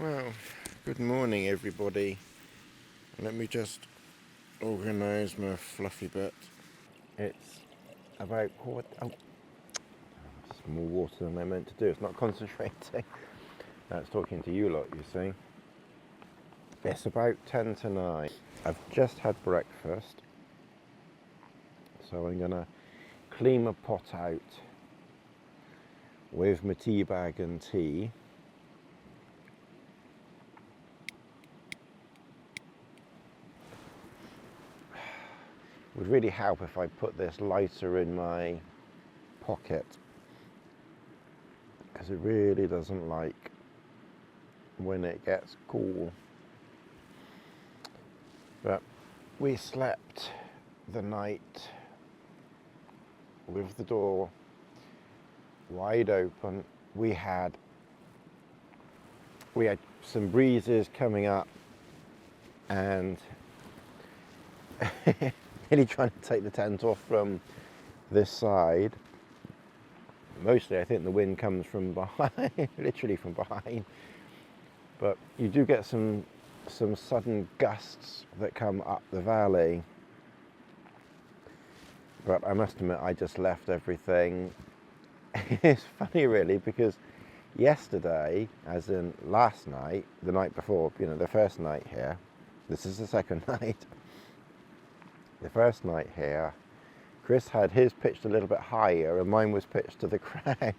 Well, good morning everybody. Let me just organise my fluffy bit. It's about it's more water than I meant to do. It's not concentrating. That's talking to you lot, you see. It's about 10 to 9. I've just had breakfast. So I'm going to clean my pot out with my tea bag and tea. Would really help if I put this lighter in my pocket, because it really doesn't like when it gets cool. But we slept the night with the door wide open. We had some breezes coming up and really trying to take the tent off from this side. Mostly I think the wind comes from behind, literally from behind. But you do get some sudden gusts that come up the valley. But I must admit, I just left everything. It's funny really, because yesterday, as in last night, the night before, the first night here, this is the second night. The first night here, Chris had his pitched a little bit higher and mine was pitched to the ground.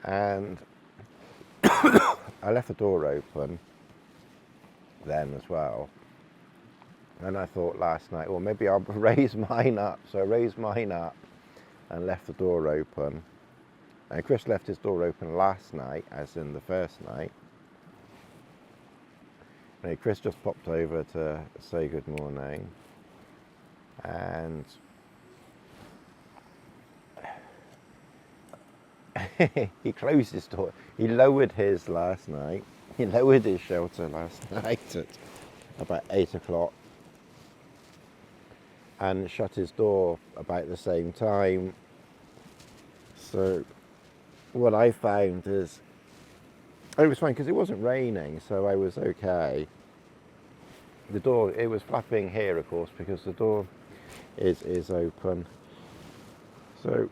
And I left the door open then as well. And I thought last night, well, maybe I'll raise mine up. So I raised mine up and left the door open. And Chris left his door open last night, as in the first night. And Chris just popped over to say good morning. And he closed his door. He lowered his last night. He lowered his shelter last night at about 8 o'clock. And shut his door about the same time. So what I found is, it was fine because it wasn't raining, so I was okay. The door, it was flapping here, of course, because the door is open. So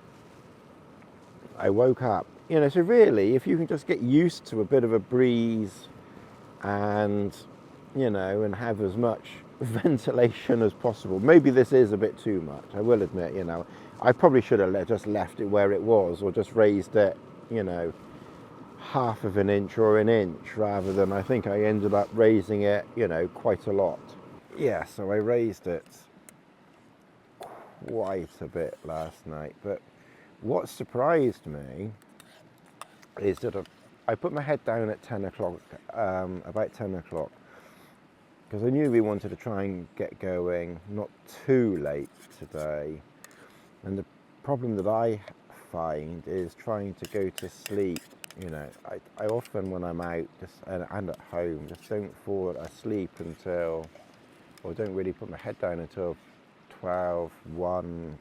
I woke up, so really, if you can just get used to a bit of a breeze and, and have as much ventilation as possible. Maybe this is a bit too much, I will admit, I probably should have just left it where it was, or just raised it, half of an inch or an inch, rather than, I think I ended up raising it, quite a lot. Yeah, so I raised it quite a bit last night. But what surprised me is that I put my head down at 10 o'clock, about 10 o'clock, because I knew we wanted to try and get going not too late today. And the problem that I find is trying to go to sleep. I often, when I'm out and at home, just don't fall asleep until, or don't really put my head down until 12, 1,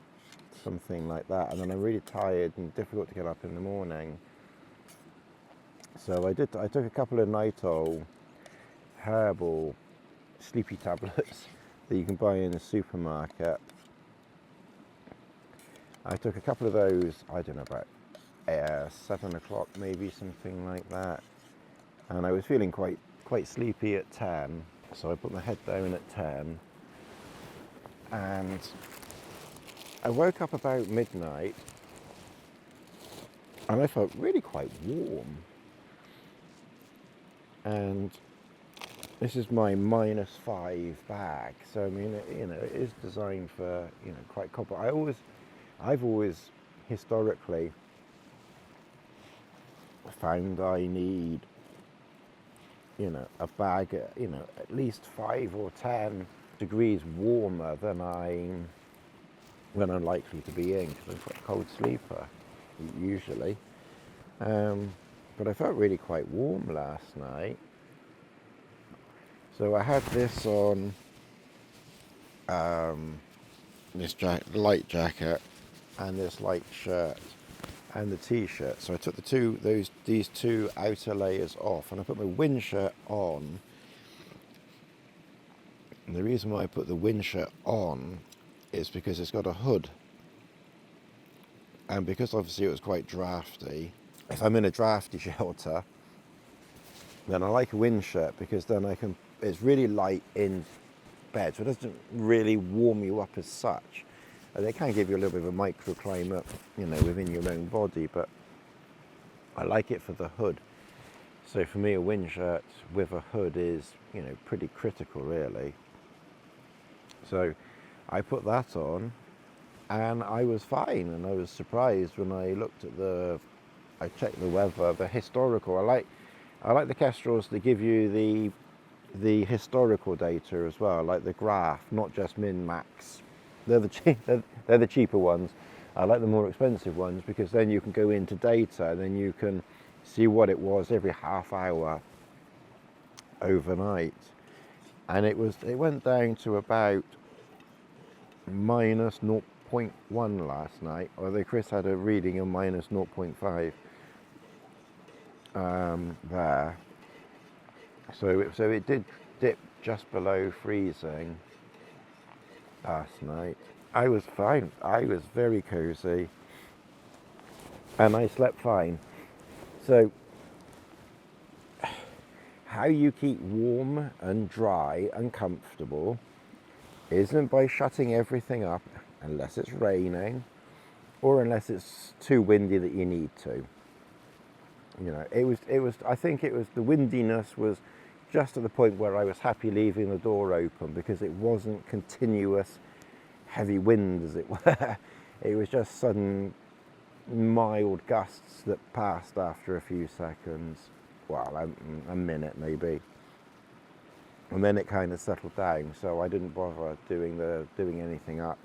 something like that. And then I'm really tired and difficult to get up in the morning. So I took a couple of Nitol herbal sleepy tablets that you can buy in the supermarket. I took a couple of those, I don't know, about 7 o'clock, maybe, something like that. And I was feeling quite sleepy at 10, so I put my head down at 10. And I woke up about midnight, and I felt really quite warm. And this is my -5 bag, so I mean, it is designed for, quite cold. But I've always historically found I need, a bag, at least 5 or 10 degrees warmer than I'm likely to be in, because I'm quite a cold sleeper usually. But I felt really quite warm last night. So I had this on, this light jacket and this light shirt. and the t-shirt. So I took these two outer layers off, and I put my wind shirt on. And the reason why I put the wind shirt on is because it's got a hood, and because obviously it was quite drafty. If I'm in a drafty shelter, then I like a wind shirt, because then it's really light in bed, so it doesn't really warm you up as such. And they can give you a little bit of a microclimate, within your own body, but I like it for the hood. So for me, a wind shirt with a hood is, pretty critical, really. So I put that on, and I was fine, and I was surprised when I looked at I checked the weather, the historical. I like the Kestrels that give you the historical data as well, like the graph, not just min-max. They're the cheaper ones. I like the more expensive ones, because then you can go into data, and then you can see what it was every half hour overnight. And it went down to about minus 0.1 last night, although Chris had a reading of minus 0.5 there. So it did dip just below freezing last night. I was fine. I was very cozy, and I slept fine. So how you keep warm and dry and comfortable isn't by shutting everything up unless it's raining, or unless it's too windy that you need to. I think the windiness was just at the point where I was happy leaving the door open, because it wasn't continuous heavy wind, as it were. It was just sudden mild gusts that passed after a few seconds, well, a minute maybe, and then it kind of settled down, so I didn't bother doing anything up.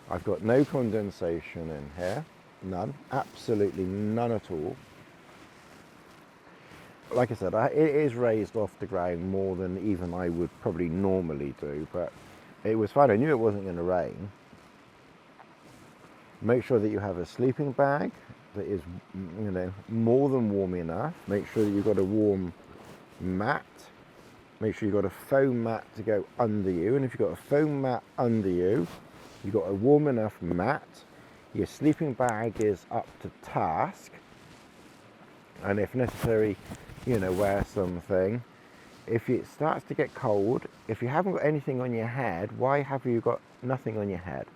I've got no condensation in here, none, absolutely none at all. Like I said, it is raised off the ground more than even I would probably normally do, but it was fine. I knew it wasn't going to rain. Make sure that you have a sleeping bag that is, more than warm enough. Make sure that you've got a warm mat. Make sure you've got a foam mat to go under you. And if you've got a foam mat under you, you've got a warm enough mat. Your sleeping bag is up to task. And if necessary, wear something. If it starts to get cold, if you haven't got anything on your head, why have you got nothing on your head?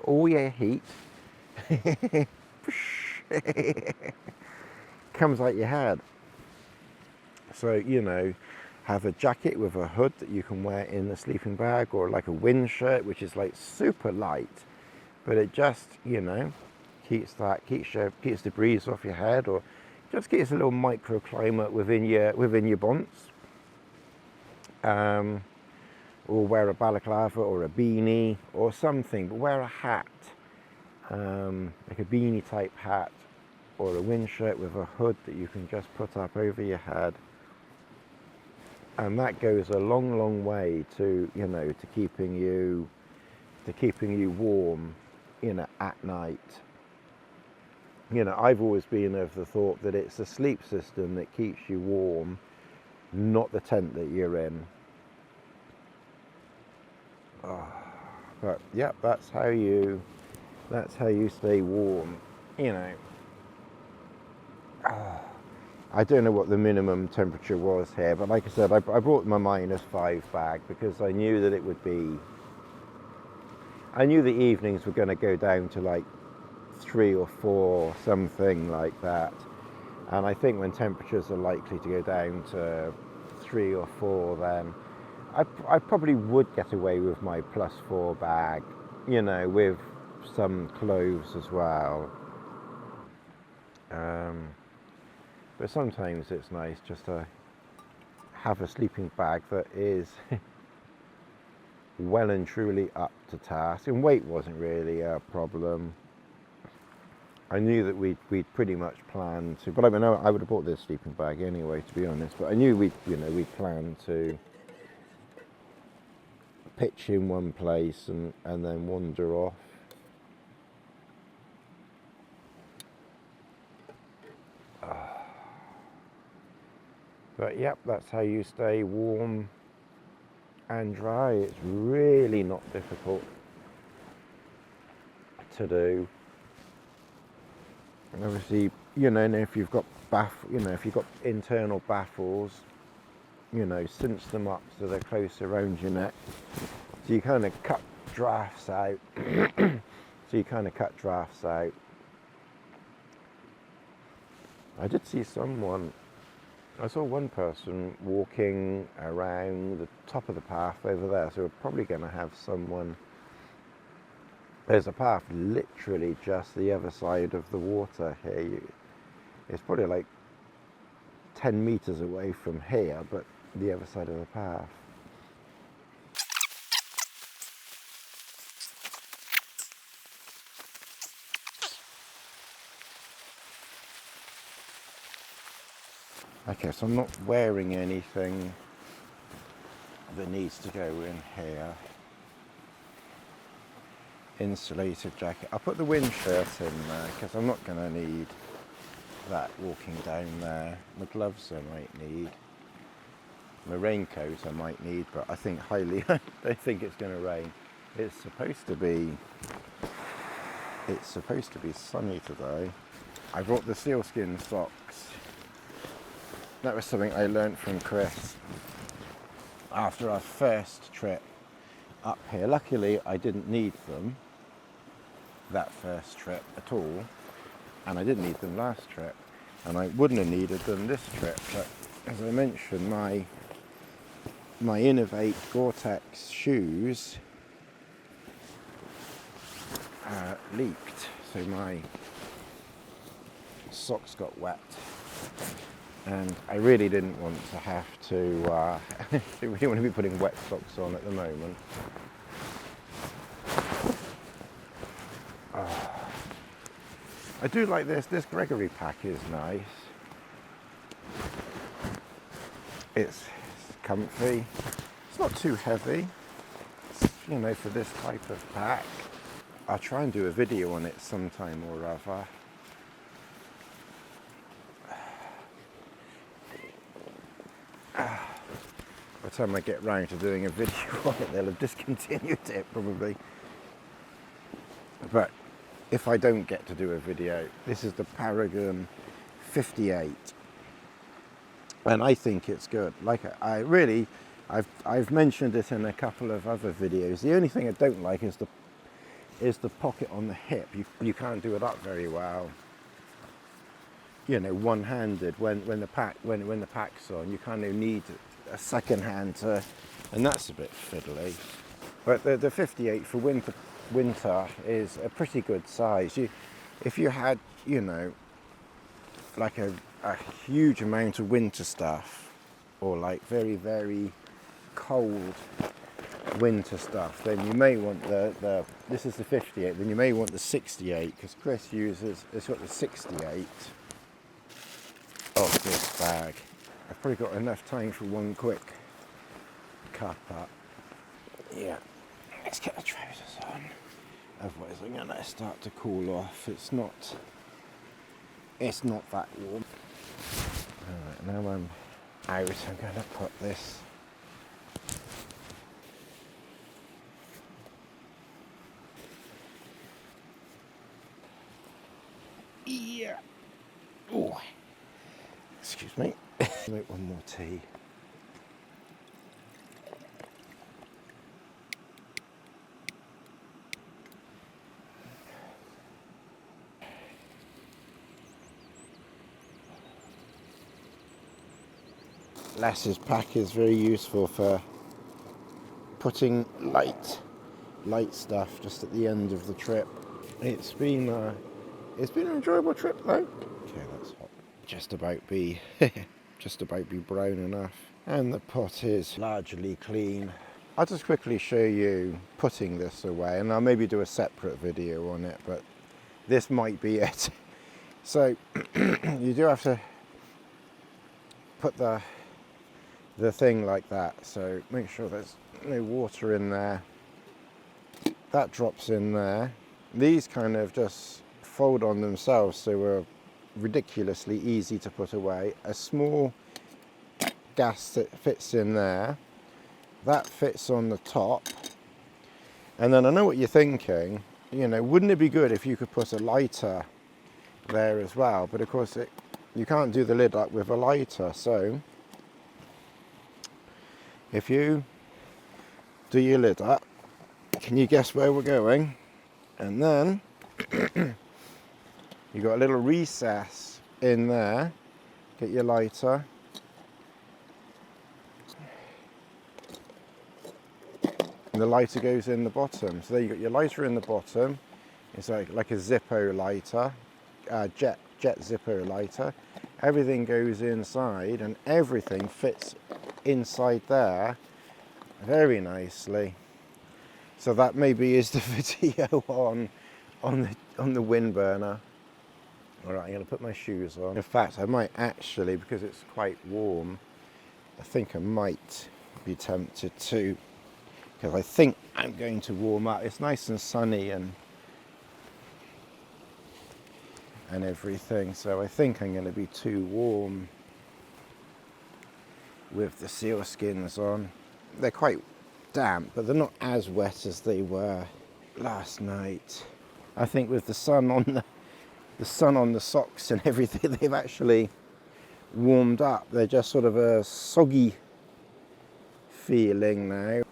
All your heat comes out your head. So, have a jacket with a hood that you can wear in the sleeping bag, or like a wind shirt, which is like super light, but it just, keeps the breeze off your head, or just keeps a little microclimate within your bonds. Or wear a balaclava or a beanie or something, but wear a hat, like a beanie type hat, or a wind shirt with a hood that you can just put up over your head. And that goes a long, long way to, to keeping you warm, at night. I've always been of the thought that it's the sleep system that keeps you warm, not the tent that you're in. But yeah, that's how you stay warm. I don't know what the minimum temperature was here, but like I said, I brought my -5 bag, because I knew that it would be. I knew the evenings were going to go down to like 3 or 4, something like that. And I think when temperatures are likely to go down to 3 or 4, then I probably would get away with my +4 bag, with some clothes as well. But sometimes it's nice just to have a sleeping bag that is well and truly up to task. And weight wasn't really a problem. I knew that we'd pretty much planned to, but I would have bought this sleeping bag anyway, to be honest. But I knew we'd planned to pitch in one place and then wander off. But yep, that's how you stay warm and dry. It's really not difficult to do. And obviously, you know, if you've got if you've got internal baffles, you know, cinch them up so they're close around your neck. So you kind of cut drafts out. I did see I saw one person walking around the top of the path over there, so we're probably going to have someone. There's a path literally just the other side of the water here. It's probably like 10 meters away from here, but the other side of the path. Okay, so I'm not wearing anything that needs to go in here. Insulated jacket. I'll put the wind shirt in there because I'm not going to need that walking down there. My gloves I might need. My raincoat I might need, but I think I don't think it's going to rain. It's supposed to be sunny today. I brought the sealskin socks. That was something I learnt from Chris after our first trip up here. Luckily, I didn't need them that first trip at all, and I didn't need them last trip, and I wouldn't have needed them this trip. But as I mentioned, my Innovate Gore-Tex shoes leaked, so my socks got wet. And I really didn't want to have to, I really want to be putting wet socks on at the moment. I do like this. This Gregory pack is nice. It's comfy. It's not too heavy. It's, you know, for this type of pack. I'll try and do a video on it sometime or other. By the time I get round to doing a video on it, they'll have discontinued it probably. But if I don't get to do a video, this is the Paragon 58, and I think it's good. Like I've mentioned it in a couple of other videos. The only thing I don't like is the pocket on the hip. You can't do it up very well. You know, one-handed when the pack's on. You kind of need a second hand to, and that's a bit fiddly. But the 58 for winter is a pretty good size. If you had, you know, like a huge amount of winter stuff, or like very, very cold winter stuff, then you may want this is the 58, then you may want the 68, because Chris it's got the 68 of this bag. I've probably got enough time for one quick cup up. Yeah, let's get the trousers on. Otherwise I'm going to start to cool off. It's not that warm. Alright, now I'm out, I'm going to put this oh, excuse me. Make one more tea. Las's pack is very useful for putting light stuff just at the end of the trip. It's been an enjoyable trip though. Okay, that's hot. Just about be brown enough, and the pot is largely clean. I'll just quickly show you putting this away, and I'll maybe do a separate video on it, but this might be it. So you do have to put the thing like that, so make sure there's no water in there. That drops in there. These kind of just fold on themselves, so we're ridiculously easy to put away. A small gas that fits in there. That fits on the top. And then I know what you're thinking, you know, wouldn't it be good if you could put a lighter there as well? But of course you can't do the lid up with a lighter. So if you do your lid up, can you guess where we're going? And then you've got a little recess in there. Get your lighter. And the lighter goes in the bottom. So there you got your lighter in the bottom. It's like a Zippo lighter, jet Zippo lighter. Everything goes inside and everything fits inside there very nicely. So that maybe is the video on the Windburner. All right, I'm going to put my shoes on. In fact, I might actually, because it's quite warm, I think I might be tempted to, because I think I'm going to warm up. It's nice and sunny and everything, so I think I'm going to be too warm with the sealskins on. They're quite damp, but they're not as wet as they were last night. I think with the sun on the socks and everything, they've actually warmed up. They're just sort of a soggy feeling now.